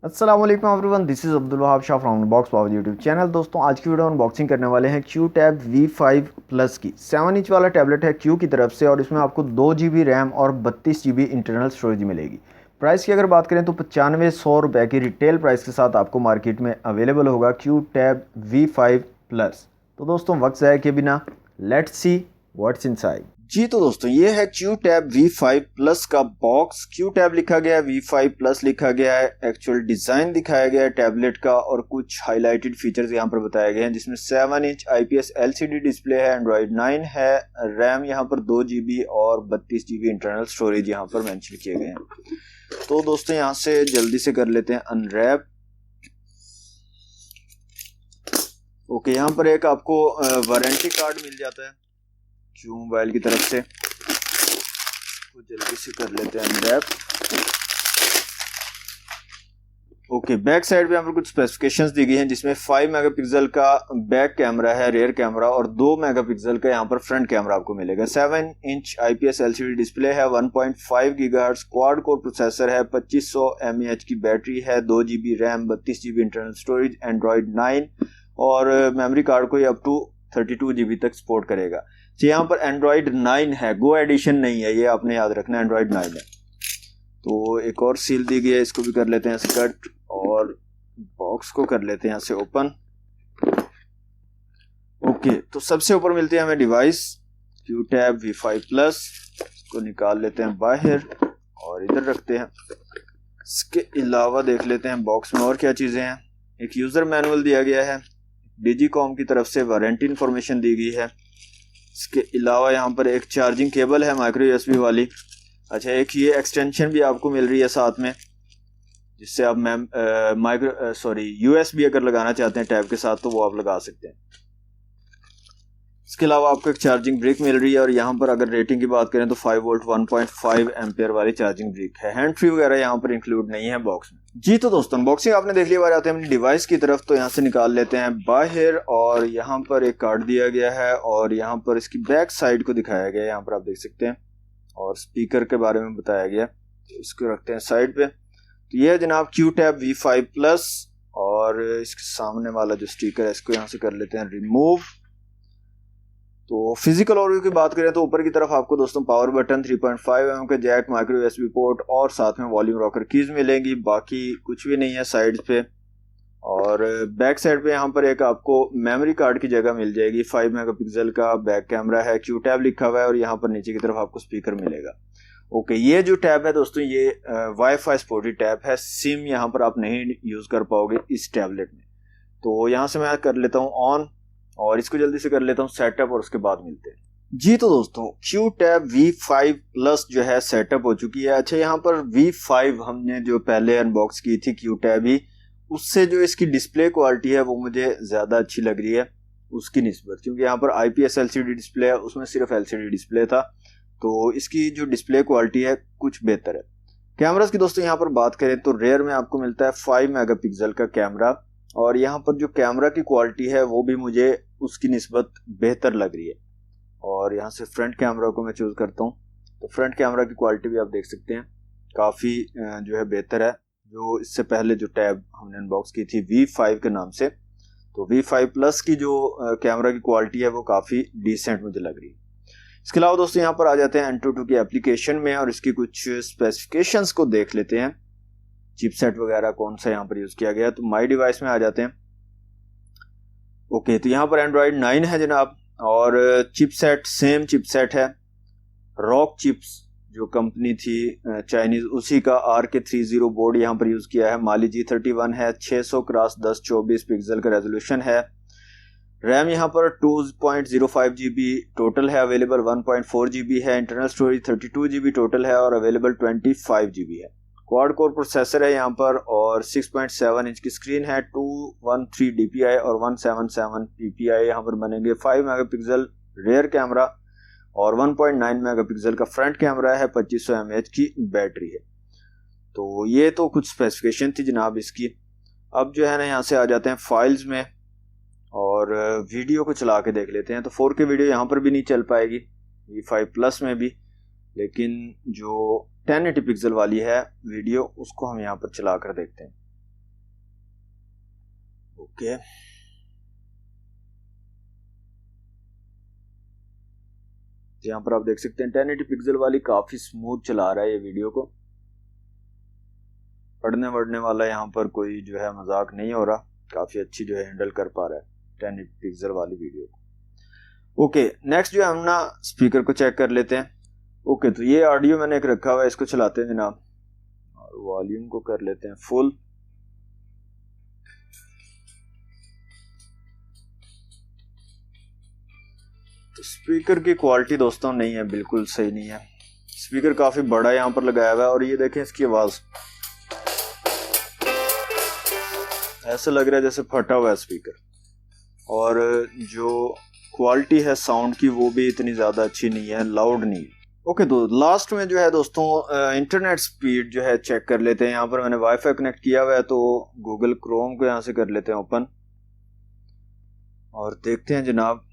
अस्सलाम वालेकुम everyone, this is Abdul Wahab Shah from box power YouTube channel. दोस्तों आज की वीडियो अनबॉक्सिंग करने वाले हैं क्यू टैब V5 प्लस की। 7 इंच वाला टैबलेट है क्यू की तरफ से और इसमें आपको 2 GB रैम और 32 GB इंटरनल स्टोरेज मिलेगी। प्राइस की अगर बात करें तो 9500 रुपये की रिटेल प्राइस के साथ आपको मार्केट में अवेलेबल होगा क्यू टैब V5 प्लस। तो दोस्तों वक्त ज़ाया के बिना लेट्स सी व्हाट्स इनसाइड। जी तो दोस्तों ये है क्यू टैब V5 प्लस का बॉक्स। क्यू टैब लिखा गया है, V5 प्लस लिखा गया है, एक्चुअल डिजाइन दिखाया गया है टैबलेट का और कुछ हाईलाइटेड फीचर्स यहाँ पर बताए गए हैं, जिसमें 7 इंच IPS LCD डिस्प्ले है, एंड्रॉइड 9 है, रैम यहाँ पर 2 GB और 32 GB इंटरनल स्टोरेज यहाँ पर मेंशन किए गए हैं। तो दोस्तों यहाँ से जल्दी से कर लेते हैं अनरैप। ओके, यहाँ पर एक आपको वारंटी कार्ड मिल जाता है क्यू मोबाइल की तरफ से, तो जल्दी से कर लेते हैं अनरैप। ओके, बैक साइड पे यहाँ पर कुछ स्पेसिफिकेशंस दी गई हैं, जिसमें 5 मेगापिक्सल का बैक कैमरा है, रेयर कैमरा, और 2 मेगापिक्सल का यहाँ पर फ्रंट कैमरा आपको मिलेगा। 7 इंच IPS LCD डिस्प्ले है, 1.5 GHz क्वाड कोर प्रोसेसर है, 2500 mAh की बैटरी है, 2 GB RAM, 32 GB internal storage, Android 9 और मेमोरी कार्ड को अप टू 32 GB तक सपोर्ट करेगा। तो यहाँ पर एंड्रॉइड 9 है, गो एडिशन नहीं है, ये आपने याद रखना, एंड्रॉइड 9 है। तो एक और सील दी गई है, इसको भी कर लेते हैं कट और बॉक्स को कर लेते हैं यहाँ से ओपन। ओके, तो सबसे ऊपर मिलती है हमें device Q tab V5 plus को निकाल लेते हैं बाहर और इधर रखते हैं। इसके अलावा देख लेते हैं बॉक्स में और क्या चीजें हैं। एक यूजर मैनुअल दिया गया है, डिजीकॉम की तरफ से वारंटी इंफॉर्मेशन दी गई है। इसके अलावा यहाँ पर एक चार्जिंग केबल है माइक्रो USB वाली। अच्छा, एक ये एक्सटेंशन भी आपको मिल रही है साथ में, जिससे आप USB अगर लगाना चाहते हैं टैब के साथ तो वो आप लगा सकते हैं। इसके अलावा आपको एक चार्जिंग ब्रिक मिल रही है और यहाँ पर अगर रेटिंग की बात करें तो 5 वोल्ट 1.5 एम्पेयर वाली चार्जिंग ब्रिक है। हैंड फ्री वगैरह यहाँ पर इंक्लूड नहीं है बॉक्स में। जी तो दोस्तों अनबॉक्सिंग आपने देख लिया, बार आते हैं अपनी डिवाइस की तरफ। तो यहाँ से निकाल लेते हैं बाहर और यहाँ पर एक कार्ड दिया गया है और यहाँ पर इसकी बैक साइड को दिखाया गया है, यहाँ पर आप देख सकते हैं, और स्पीकर के बारे में बताया गया। तो इसको रखते हैं साइड पे। तो ये है जनाब क्यू टैब V5 प्लस और इसके सामने वाला जो स्टिकर है इसको यहाँ से कर लेते हैं रिमूव। तो फिजिकल ओवरव्यू की बात करें तो ऊपर की तरफ आपको दोस्तों पावर बटन, 3.5 mm का जैक, माइक्रो USB पोर्ट और साथ में वॉल्यूम रॉकर कीज मिलेंगी। बाकी कुछ भी नहीं है साइड पे। और बैक साइड पे यहाँ पर एक आपको मेमोरी कार्ड की जगह मिल जाएगी। 5 मेगापिक्सल का बैक कैमरा है, क्यू टैब लिखा हुआ है और यहाँ पर नीचे की तरफ आपको स्पीकर मिलेगा। ओके, ये जो टैब है दोस्तों ये वाईफाई सपोर्टेड टैब है। सिम यहाँ पर आप नहीं यूज कर पाओगे इस टैबलेट में। तो यहाँ से मैं कर लेता हूँ ऑन और इसको जल्दी से कर लेता हूँ सेटअप और उसके बाद मिलते हैं। जी तो दोस्तों क्यू टैब V5 प्लस जो है सेटअप हो चुकी है। अच्छा, यहाँ पर V5 हमने जो पहले अनबॉक्स की थी क्यू टैब ही, उससे जो इसकी डिस्प्ले क्वालिटी है वो मुझे ज्यादा अच्छी लग रही है उसकी निस्बत, क्योंकि यहाँ पर IPS LCD डिस्प्ले है, उसमें सिर्फ LCD डिस्प्ले था। तो इसकी जो डिस्प्ले क्वालिटी है कुछ बेहतर है। कैमरास की दोस्तों यहाँ पर बात करें तो रेयर में आपको मिलता है 5 मेगापिक्सल का कैमरा और यहाँ पर जो कैमरा की क्वालिटी है वो भी मुझे उसकी निस्बत बेहतर लग रही है। और यहाँ से फ्रंट कैमरा को मैं चूज करता हूँ, तो फ्रंट कैमरा की क्वालिटी भी आप देख सकते हैं काफ़ी जो है बेहतर है जो इससे पहले जो टैब हमने अनबॉक्स की थी V5 के नाम से। तो V5 प्लस की जो कैमरा की क्वालिटी है वो काफ़ी डिसेंट मुझे लग रही है। इसके अलावा दोस्तों यहाँ पर आ जाते हैं AnTuTu की एप्लीकेशन में और इसकी कुछ स्पेसिफिकेशंस को देख लेते हैं, चिपसेट वगैरह कौन सा यहाँ पर यूज किया गया। तो माई डिवाइस में आ जाते हैं। ओके, तो यहाँ पर एंड्रॉइड 9 है जनाब और चिपसेट सेम चिपसेट है, रॉक चिप्स जो कंपनी थी चाइनीज, उसी का RK30 बोर्ड यहाँ पर यूज किया है। माली G31 है, 600x1024 पिक्सल का रेजोल्यूशन है। रैम यहाँ पर 2.05 GB टोटल है अवेलेबल, 1.4 GB है, इंटरनल स्टोरेज 32 GB टोटल है और अवेलेबल 25 GB है। क्वाड कोर प्रोसेसर है यहाँ पर और 6.7 इंच की स्क्रीन है, 213 DPI और 177 PPI यहाँ पर बनेंगे। 5 मेगापिक्सल रेयर कैमरा और 1.9 मेगापिक्सल का फ्रंट कैमरा है, 2500 mAh की बैटरी है। तो ये तो कुछ स्पेसिफिकेशन थी जनाब इसकी। अब जो है ना यहाँ से आ जाते हैं फाइल्स में और वीडियो को चला के देख लेते हैं। तो 4K वीडियो यहाँ पर भी नहीं चल पाएगी V5 प्लस में भी, लेकिन जो 1080 पिक्सल वाली है वीडियो उसको हम यहाँ पर चला कर देखते हैं। ओके, यहाँ पर आप देख सकते हैं 1080 पिक्सल वाली काफी स्मूथ चला रहा है ये वीडियो को। पढ़ने वढ़ने वाला यहाँ पर कोई जो है मजाक नहीं हो रहा, काफी अच्छी जो है हैंडल कर पा रहा है 1080 पिक्सल वाली वीडियो को। ओके, नेक्स्ट जो है हम ना स्पीकर को चेक कर लेते हैं। ओके, तो ये ऑडियो मैंने एक रखा हुआ है, इसको चलाते हैं जनाब और वॉल्यूम को कर लेते हैं फुल। तो स्पीकर की क्वालिटी दोस्तों नहीं है, बिल्कुल सही नहीं है। स्पीकर काफी बड़ा यहाँ पर लगाया हुआ है और ये देखें इसकी आवाज, ऐसा लग रहा है जैसे फटा हुआ है स्पीकर। और जो क्वालिटी है साउंड की वो भी इतनी ज्यादा अच्छी नहीं है, लाउड नहीं है। ओके, तो लास्ट में जो है दोस्तों इंटरनेट स्पीड जो है चेक कर लेते हैं। यहाँ पर मैंने वाईफाई कनेक्ट किया हुआ है, तो गूगल क्रोम को यहाँ से कर लेते हैं ओपन और देखते हैं जनाब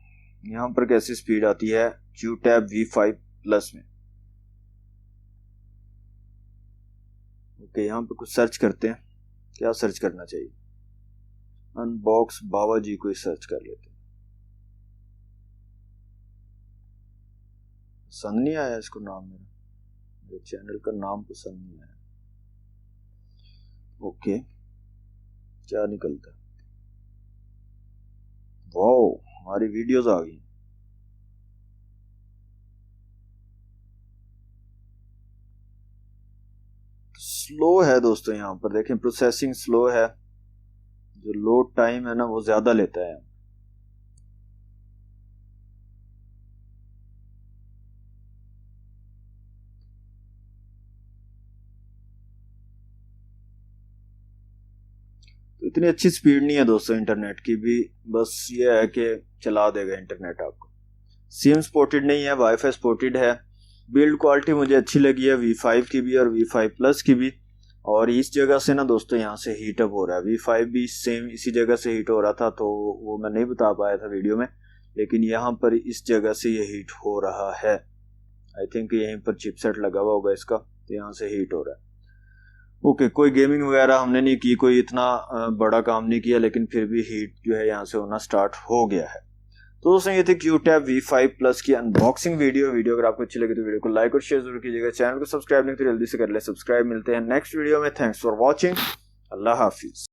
यहाँ पर कैसी स्पीड आती है QTAB V5 प्लस में। ओके, यहाँ पे कुछ सर्च करते हैं, क्या सर्च करना चाहिए, अनबॉक्स बाबा जी को सर्च कर लेते हैं। पसंद नहीं आया इसको नाम, मेरे चैनल का नाम पसंद नहीं आया। ओके, क्या निकलता है, वाओ हमारी वीडियोस आ गई। स्लो है दोस्तों, यहाँ पर देखें प्रोसेसिंग स्लो है, जो लोड टाइम है ना वो ज्यादा लेता है। तो इतनी अच्छी स्पीड नहीं है दोस्तों इंटरनेट की भी, बस ये है कि चला देगा इंटरनेट आपको। सिम सपोर्टेड नहीं है, वाईफाई सपोर्टेड है। बिल्ड क्वालिटी मुझे अच्छी लगी है V5 की भी और V5 प्लस की भी। और इस जगह से ना दोस्तों यहाँ से हीट अप हो रहा है, V5 भी सेम इसी जगह से हीट हो रहा था, तो वो मैं नहीं बता पाया था वीडियो में, लेकिन यहाँ पर इस जगह से ये हीट हो रहा है। आई थिंक यहीं पर चिपसेट लगा हुआ होगा इसका, तो यहाँ से हीट हो रहा है। ओके, कोई गेमिंग वगैरह हमने नहीं की, कोई इतना बड़ा काम नहीं किया, लेकिन फिर भी हीट जो है यहाँ से होना स्टार्ट हो गया है। तो दोस्तों ये थी QTAB V5 प्लस की अनबॉक्सिंग वीडियो। अगर आपको अच्छी लगी तो वीडियो को लाइक और शेयर जरूर कीजिएगा। चैनल को सब्सक्राइब नहीं तो जल्दी से कर ले सब्सक्राइब। मिलते हैं नेक्स्ट वीडियो में। Thanks for watching, Allah Hafiz.